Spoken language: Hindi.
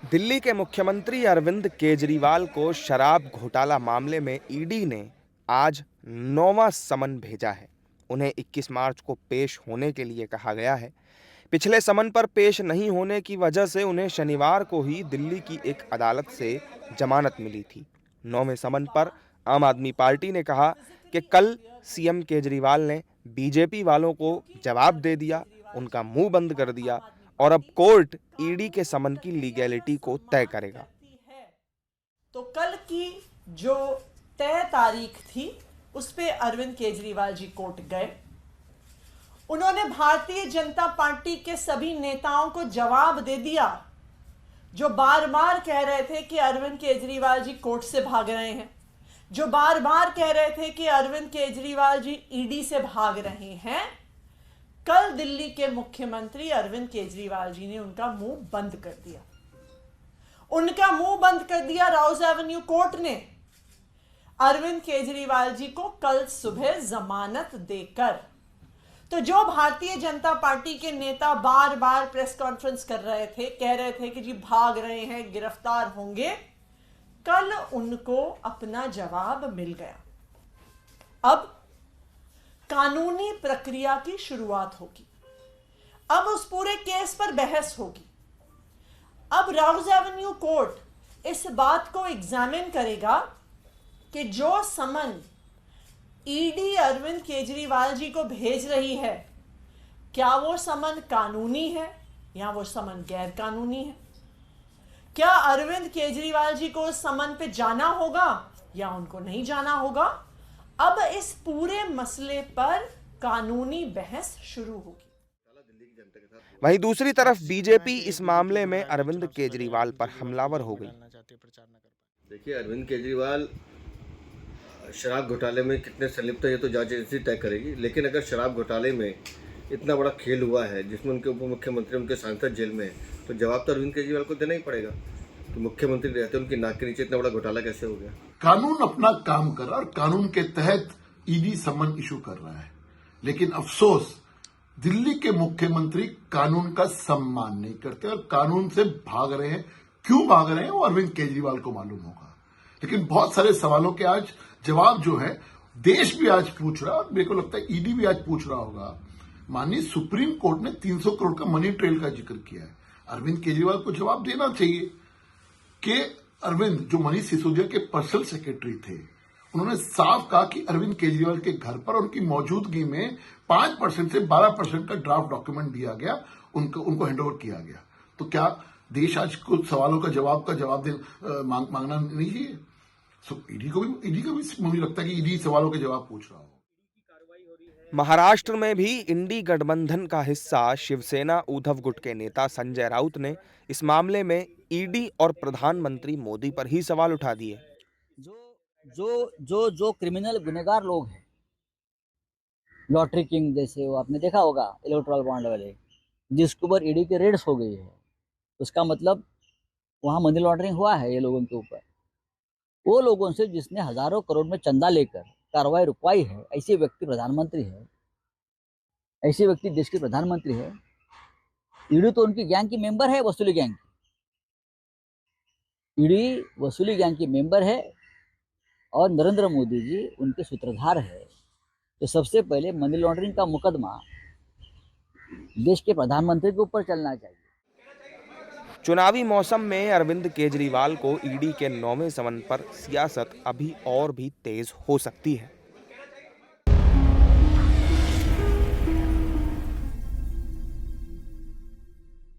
दिल्ली के मुख्यमंत्री अरविंद केजरीवाल को शराब घोटाला मामले में ईडी ने आज 9वां समन भेजा है। उन्हें 21 मार्च को पेश होने के लिए कहा गया है। पिछले समन पर पेश नहीं होने की वजह से उन्हें शनिवार को ही दिल्ली की एक अदालत से जमानत मिली थी। 9वें समन पर आम आदमी पार्टी ने कहा कि कल सीएम केजरीवाल ने बीजेपी वालों को जवाब दे दिया, उनका मुंह बंद कर दिया और अब कोर्ट ईडी के समन की लीगैलिटी को तय करेगा। तो कल की जो तय तारीख थी उस पे अरविंद केजरीवाल जी कोर्ट गए। उन्होंने भारतीय जनता पार्टी के सभी नेताओं को जवाब दे दिया जो बार बार कह रहे थे कि अरविंद केजरीवाल जी कोर्ट से भाग रहे हैं, जो बार बार कह रहे थे कि अरविंद केजरीवाल जी ईडी से भाग रहे हैं। कल दिल्ली के मुख्यमंत्री अरविंद केजरीवाल जी ने उनका मुंह बंद कर दिया। उनका मुंह बंद कर दिया राउज एवेन्यू कोर्ट ने अरविंद केजरीवाल जी को कल सुबह जमानत देकर। तो जो भारतीय जनता पार्टी के नेता बार बार प्रेस कॉन्फ्रेंस कर रहे थे, कह रहे थे कि जी भाग रहे हैं, गिरफ्तार होंगे, कल उनको अपना जवाब मिल गया। अब कानूनी प्रक्रिया की शुरुआत होगी। अब उस पूरे केस पर बहस होगी। अब राउज एवेन्यू कोर्ट इस बात को एग्जामिन करेगा कि जो समन ईडी अरविंद केजरीवाल जी को भेज रही है, क्या वो समन कानूनी है या वो समन गैर कानूनी है। क्या अरविंद केजरीवाल जी को उस समन पे जाना होगा या उनको नहीं जाना होगा। अब इस पूरे मसले पर कानूनी बहस शुरू होगी। वहीं दूसरी तरफ बीजेपी इस मामले में अरविंद केजरीवाल पर हमलावर हो गई। देखिए, अरविंद केजरीवाल शराब घोटाले में कितने संलिप्त है ये तो जांच एजेंसी तय करेगी, लेकिन अगर शराब घोटाले में इतना बड़ा खेल हुआ है जिसमें उनके उप मुख्यमंत्री, उनके सांसद जेल में है, तो जवाब तो अरविंद केजरीवाल को देना ही पड़ेगा। तो मुख्यमंत्री रहते उनकी नाक के नीचे इतना बड़ा घोटाला कैसे हो गया। कानून अपना काम कर रहा है और कानून के तहत ईडी समन इशू कर रहा है, लेकिन अफसोस दिल्ली के मुख्यमंत्री कानून का सम्मान नहीं करते और कानून से भाग रहे हैं। क्यों भाग रहे हैं वो अरविंद केजरीवाल को मालूम होगा, लेकिन बहुत सारे सवालों के आज जवाब जो है देश भी आज पूछ रहा है और मेरे को लगता है ईडी भी आज पूछ रहा होगा। माननीय सुप्रीम कोर्ट ने 300 करोड़ का मनी ट्रेल का जिक्र किया है। अरविंद केजरीवाल को जवाब देना चाहिए कि अरविंद, जो मनीष सिसोदिया के पर्सनल सेक्रेटरी थे, उन्होंने साफ कहा कि अरविंद केजरीवाल के घर पर उनकी मौजूदगी में 5% से 12% का ड्राफ्ट डॉक्यूमेंट दिया गया, उनको हैंडओवर किया गया। तो क्या देश आज कुछ सवालों का जवाब मांगना नहीं चाहिए। ईडी को भी मुझे लगता है कि ईडी सवालों के जवाब पूछ रहा हो। महाराष्ट्र में भी इंडी गठबंधन का हिस्सा शिवसेना उद्धव गुट के नेता संजय राउत ने इस मामले में ईडी और प्रधानमंत्री मोदी पर ही सवाल उठा दिए। जो क्रिमिनल गुनहगार लोग हैं, लॉटरी किंग जैसे वो आपने देखा होगा, इलेक्टोरल बॉन्ड वाले, जिसके ऊपर ईडी की रेड्स हो गई है, उसका मतलब वहाँ मनी लॉन्ड्रिंग हुआ है ये लोगों के ऊपर। वो लोगों से जिसने हजारों करोड़ में चंदा लेकर कार्रवाई रुकवाई है, ऐसे व्यक्ति प्रधानमंत्री है, ऐसे व्यक्ति देश के प्रधानमंत्री है। ईडी तो उनकी गैंग की मेंबर है, वसूली गैंग की। ईडी वसूली गैंग की मेंबर है और नरेंद्र मोदी जी उनके सूत्रधार है। तो सबसे पहले मनी लॉन्ड्रिंग का मुकदमा देश के प्रधानमंत्री के ऊपर चलना चाहिए। चुनावी मौसम में अरविंद केजरीवाल को ईडी के 9वें समन पर सियासत अभी और भी तेज हो सकती है।